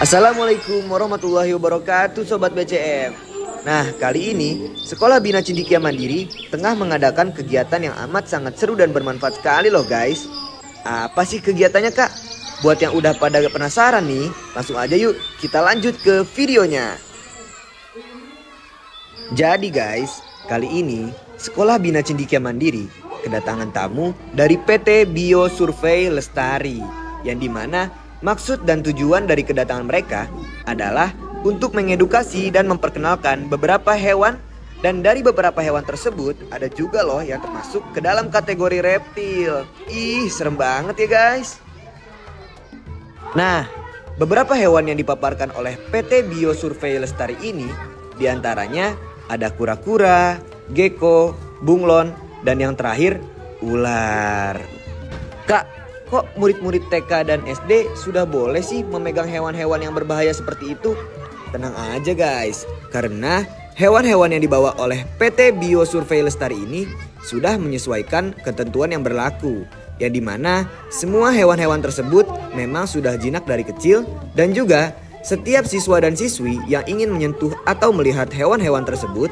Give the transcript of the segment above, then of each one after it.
Assalamualaikum warahmatullahi wabarakatuh Sobat BCM. Nah, kali ini Sekolah Bina Cendekia Mandiri tengah mengadakan kegiatan yang amat sangat seru dan bermanfaat sekali loh guys. Apa sih kegiatannya kak? Buat yang udah pada penasaran nih, langsung aja yuk kita lanjut ke videonya. Jadi guys, kali ini Sekolah Bina Cendekia Mandiri kedatangan tamu dari PT Bio Survei Lestari, yang dimana maksud dan tujuan dari kedatangan mereka adalah untuk mengedukasi dan memperkenalkan beberapa hewan, dan dari beberapa hewan tersebut ada juga loh yang termasuk ke dalam kategori reptil. Ih, serem banget ya guys. Nah, beberapa hewan yang dipaparkan oleh PT Bio Survei Lestari ini diantaranya ada kura-kura, gecko, bunglon, dan yang terakhir ular. Kak, kok murid-murid TK dan SD sudah boleh sih memegang hewan-hewan yang berbahaya seperti itu? Tenang aja guys, karena hewan-hewan yang dibawa oleh PT Bio Survei Lestari ini sudah menyesuaikan ketentuan yang berlaku, yang dimana semua hewan-hewan tersebut memang sudah jinak dari kecil, dan juga setiap siswa dan siswi yang ingin menyentuh atau melihat hewan-hewan tersebut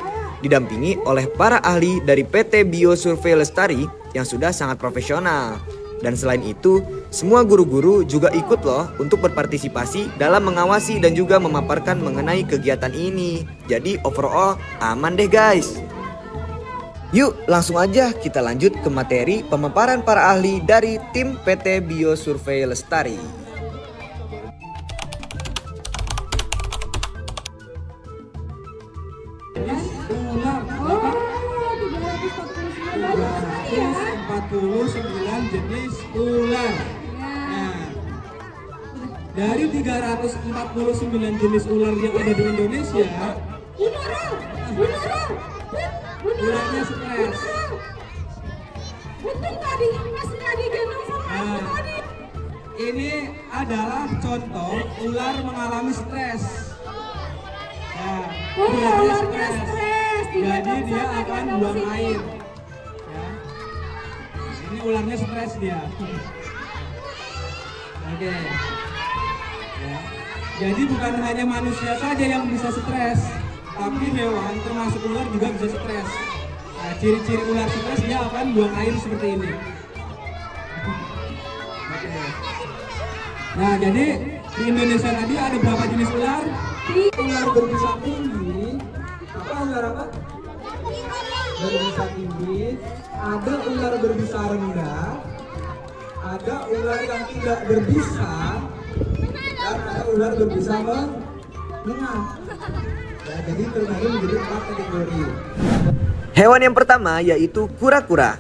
didampingi oleh para ahli dari PT Bio Survei Lestari yang sudah sangat profesional. Dan selain itu, semua guru-guru juga ikut loh untuk berpartisipasi dalam mengawasi dan juga memaparkan mengenai kegiatan ini. Jadi overall aman deh guys. Yuk langsung aja kita lanjut ke materi pemaparan para ahli dari tim PT Bio Survei Lestari. Jenis ular. Nah, dari 349 jenis ular yang ada di Indonesia, ularnya stres. Nah, ini adalah contoh ular mengalami stres. Nah, ularnya stres. Jadi dia akan buang air. Ini ularnya stres dia. Oke. Ya. Jadi bukan hanya manusia saja yang bisa stres, tapi hewan termasuk ular juga bisa stres. Nah, ciri-ciri ular stres dia akan buang air seperti ini. Oke. Nah, jadi di Indonesia tadi ada berapa jenis ular? Ular berbisa tinggi. Ular apa? Berbisa tinggi. Ada ular berbisa rendah, ada ular yang tidak berbisa, dan ada ular berbisa menengah. Ya, jadi terbagi menjadi 4 kategori. Hewan yang pertama yaitu kura-kura.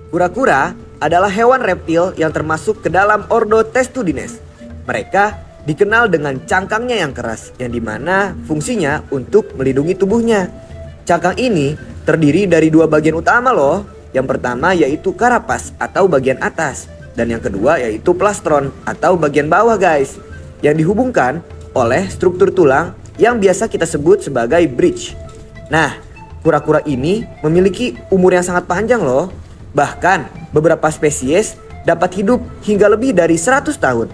Kura-kura adalah hewan reptil yang termasuk ke dalam ordo Testudines. Mereka dikenal dengan cangkangnya yang keras, yang dimana fungsinya untuk melindungi tubuhnya. Cangkang ini terdiri dari 2 bagian utama loh. Yang pertama yaitu karapas atau bagian atas, dan yang kedua yaitu plastron atau bagian bawah guys, yang dihubungkan oleh struktur tulang yang biasa kita sebut sebagai bridge. Nah, kura-kura ini memiliki umur yang sangat panjang loh. Bahkan beberapa spesies dapat hidup hingga lebih dari 100 tahun.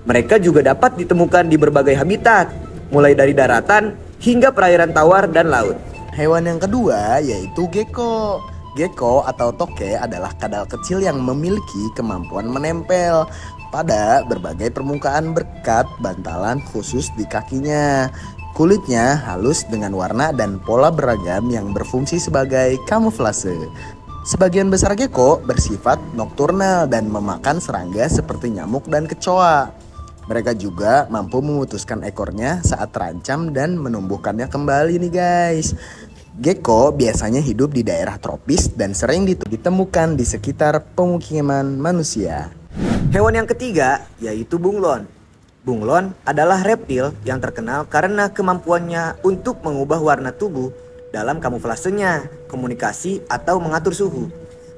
Mereka juga dapat ditemukan di berbagai habitat, mulai dari daratan hingga perairan tawar dan laut. Hewan yang kedua yaitu gecko. Gecko atau toke adalah kadal kecil yang memiliki kemampuan menempel pada berbagai permukaan berkat bantalan khusus di kakinya. Kulitnya halus dengan warna dan pola beragam yang berfungsi sebagai kamuflase. Sebagian besar gecko bersifat nokturnal dan memakan serangga seperti nyamuk dan kecoa. Mereka juga mampu memutuskan ekornya saat terancam dan menumbuhkannya kembali nih guys. Gecko biasanya hidup di daerah tropis dan sering ditemukan di sekitar pemukiman manusia. Hewan yang ketiga yaitu bunglon. Bunglon adalah reptil yang terkenal karena kemampuannya untuk mengubah warna tubuh dalam kamuflasenya, komunikasi, atau mengatur suhu.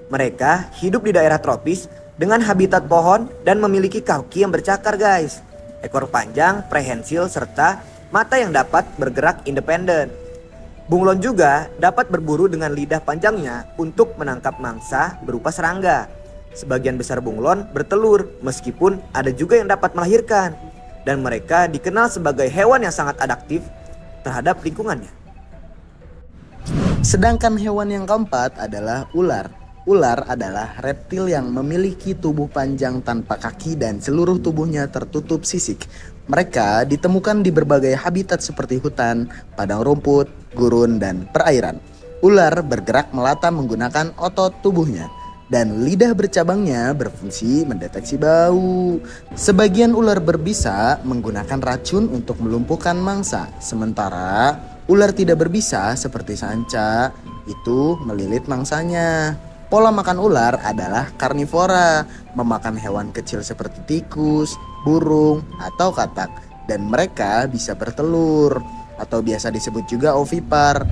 Mereka hidup di daerah tropis dengan habitat pohon dan memiliki kaki yang bercakar guys, ekor panjang, prehensil, serta mata yang dapat bergerak independen. Bunglon juga dapat berburu dengan lidah panjangnya untuk menangkap mangsa berupa serangga. Sebagian besar bunglon bertelur, meskipun ada juga yang dapat melahirkan. dan mereka dikenal sebagai hewan yang sangat adaptif terhadap lingkungannya. Sedangkan hewan yang keempat adalah ular. Ular adalah reptil yang memiliki tubuh panjang tanpa kaki dan seluruh tubuhnya tertutup sisik. Mereka ditemukan di berbagai habitat seperti hutan, padang rumput, gurun, dan perairan. Ular bergerak melata menggunakan otot tubuhnya, dan lidah bercabangnya berfungsi mendeteksi bau. Sebagian ular berbisa menggunakan racun untuk melumpuhkan mangsa, sementara ular tidak berbisa seperti sanca itu melilit mangsanya. Pola makan ular adalah karnivora, memakan hewan kecil seperti tikus, burung, atau katak, dan mereka bisa bertelur atau biasa disebut juga ovipar.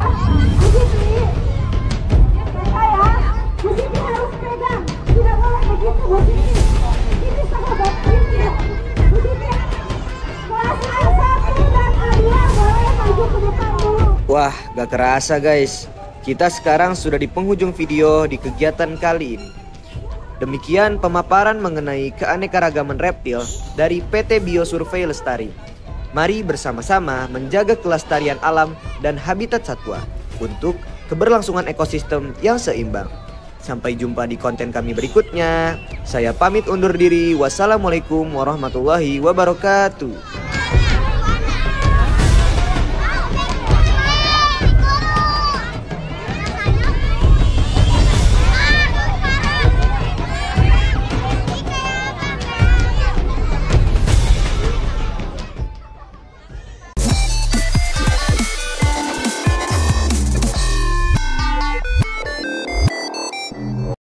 Wah, gak kerasa guys. Kita sekarang sudah di penghujung video di kegiatan kali ini. Demikian pemaparan mengenai keanekaragaman reptil dari PT Bio Survey Lestari. Mari bersama-sama menjaga kelestarian alam dan habitat satwa untuk keberlangsungan ekosistem yang seimbang. Sampai jumpa di konten kami berikutnya. Saya pamit undur diri. Wassalamualaikum warahmatullahi wabarakatuh.